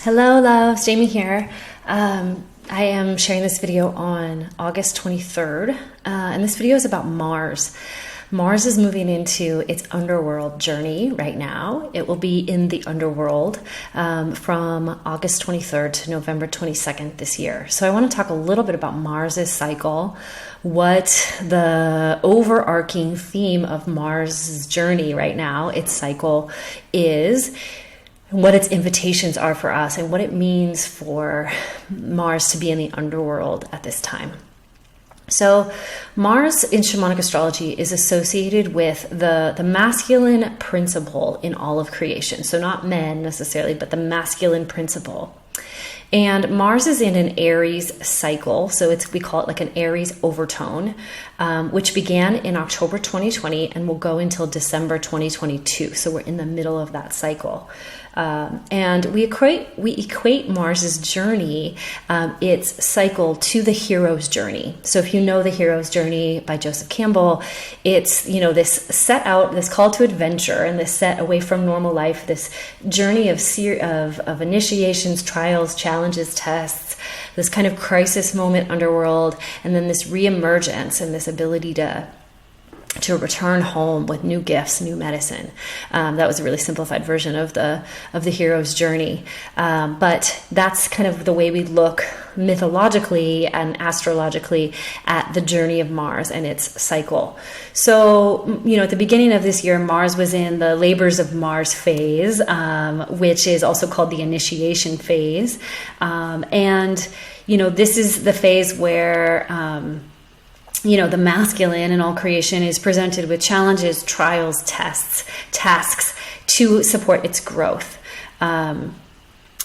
Hello, loves. Jamie here. I am sharing this video on August 23rd, and this video is about Mars. Mars is moving into its underworld journey right now. It will be in the underworld from August 23rd to November 22nd this year. So I want to talk a little bit about Mars's cycle, what the overarching theme of Mars's journey right now, its cycle is, what its invitations are for us, and what it means for Mars to be in the underworld at this time. So Mars in shamanic astrology is associated with the masculine principle in all of creation. So not men necessarily, but the masculine principle. And Mars is in an Aries cycle, so we call it like an Aries overtone, which began in October 2020 and will go until December 2022. So we're in the middle of that cycle. And we equate Mars's journey, its cycle, to the hero's journey. So if you know The Hero's Journey by Joseph Campbell, it's, this set out, this call to adventure, and this set away from normal life, this journey of initiations, trials, challenges, tests, this kind of crisis moment underworld, and then this reemergence and this ability to return home with new gifts, new medicine. That was a really simplified version of the hero's journey. But that's kind of the way we look mythologically and astrologically at the journey of Mars and its cycle. So, at the beginning of this year, Mars was in the labors of Mars phase, which is also called the initiation phase. And this is the phase where the masculine in all creation is presented with challenges, trials, tests, tasks to support its growth.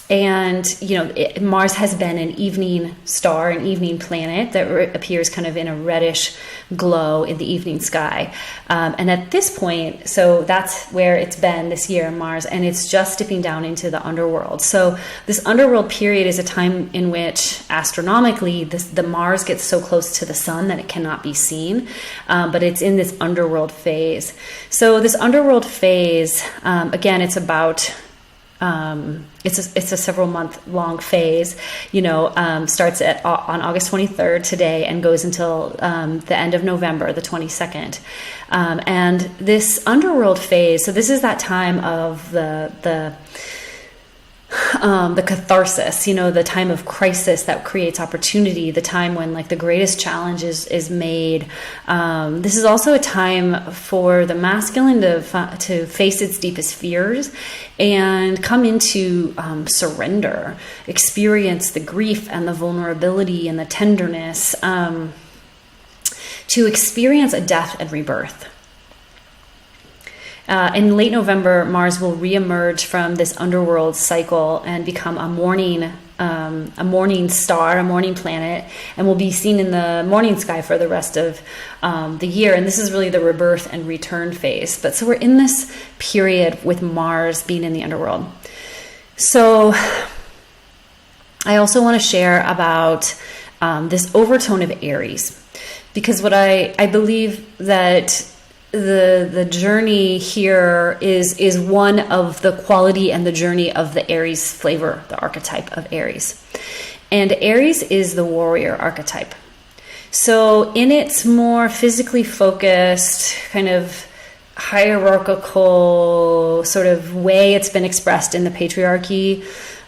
Mars has been an evening star, an evening planet that appears kind of in a reddish glow in the evening sky. And at this point, so that's where it's been this year, Mars, and it's just dipping down into the underworld. So this underworld period is a time in which astronomically the Mars gets so close to the sun that it cannot be seen, but it's in this underworld phase. So this underworld phase, again, it's about it's a several month long phase, starts on August 23rd today and goes until the end of November, the 22nd. And this underworld phase, so this is that time of the catharsis, the time of crisis that creates opportunity, the time when the greatest challenge is made. This is also a time for the masculine to face its deepest fears and come into surrender, experience the grief and the vulnerability and the tenderness, to experience a death and rebirth. In late November, Mars will reemerge from this underworld cycle and become a morning star, a morning planet, and will be seen in the morning sky for the rest of the year. And this is really the rebirth and return phase. So we're in this period with Mars being in the underworld. So I also want to share about this overtone of Aries, because what I believe that the journey here is one of the quality and the journey of the Aries flavor, the archetype of Aries. And Aries is the warrior archetype. So in its more physically focused, kind of hierarchical sort of way it's been expressed in the patriarchy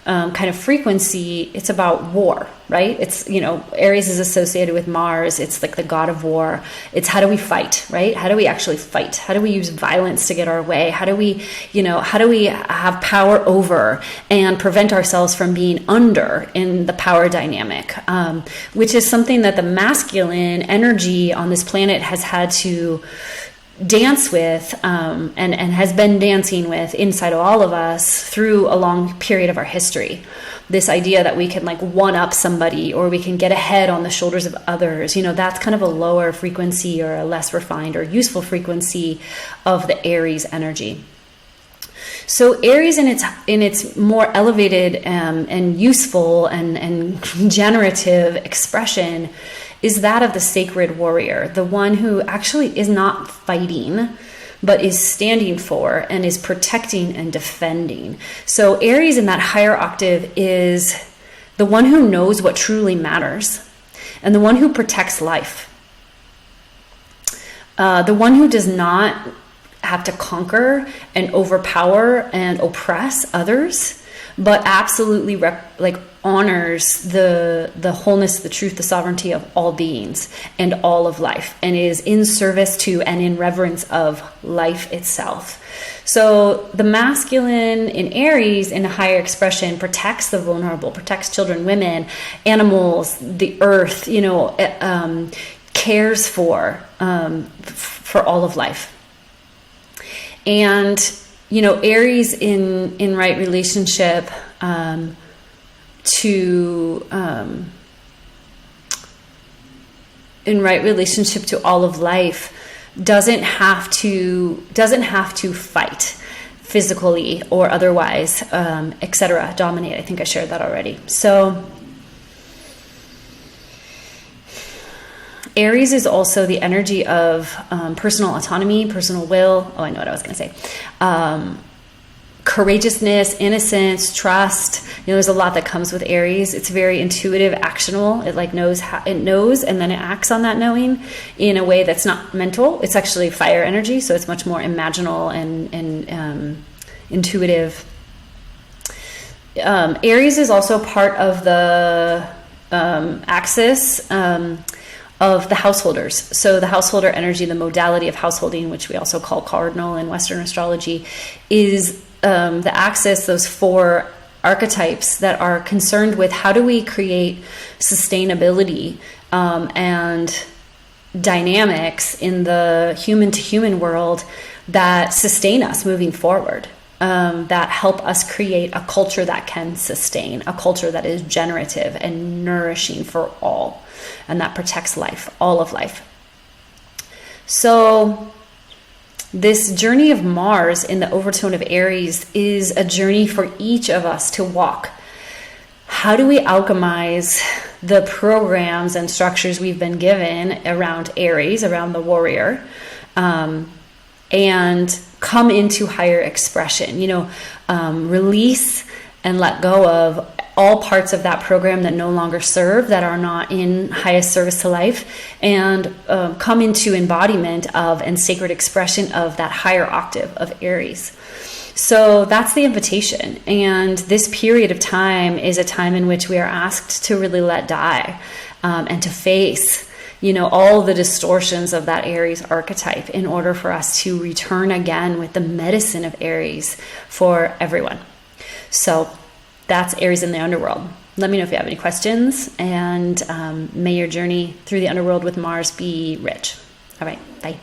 kind of frequency, it's about war, right? It's, Aries is associated with Mars. It's like the god of war. It's how do we fight, right? How do we actually fight? How do we use violence to get our way? How do we have power over and prevent ourselves from being under in the power dynamic, which is something that the masculine energy on this planet has had to dance with and has been dancing with inside of all of us through a long period of our history. This idea that we can one up somebody, or we can get ahead on the shoulders of others, that's kind of a lower frequency or a less refined or useful frequency of the Aries energy. So Aries in its more elevated and useful and generative expression is that of the sacred warrior, the one who actually is not fighting, but is standing for and is protecting and defending. So Aries in that higher octave is the one who knows what truly matters and the one who protects life. The one who does not have to conquer and overpower and oppress others, but absolutely honors the wholeness, the truth, the sovereignty of all beings and all of life, and is in service to and in reverence of life itself. So the masculine in Aries in a higher expression protects the vulnerable, protects children, women, animals, the earth, cares for all of life. And Aries in right relationship to all of life doesn't have to fight physically or otherwise, etc. Dominate. I think I shared that already. So Aries is also the energy of personal autonomy, personal will. Oh, I know what I was going to say. Courageousness, innocence, trust. There's a lot that comes with Aries. It's very intuitive, actionable. It knows and then it acts on that knowing in a way that's not mental. It's actually fire energy, so it's much more imaginal and intuitive. Aries is also part of the axis of the householders. So the householder energy, the modality of householding, which we also call cardinal in Western astrology, is the axis, those 4 archetypes that are concerned with how do we create sustainability and dynamics in the human-to-human world that sustain us moving forward, that help us create a culture that can sustain, a culture that is generative and nourishing for all, and that protects life, all of life. So this journey of Mars in the overtone of Aries is a journey for each of us to walk. How do we alchemize the programs and structures we've been given around Aries, around the warrior, and come into higher expression? Release and let go of all parts of that program that no longer serve, that are not in highest service to life, and come into embodiment of and sacred expression of that higher octave of Aries. So that's the invitation. And this period of time is a time in which we are asked to really let die and to face, all the distortions of that Aries archetype in order for us to return again with the medicine of Aries for everyone. So that's Aries in the underworld. Let me know if you have any questions, and may your journey through the underworld with Mars be rich. All right, bye.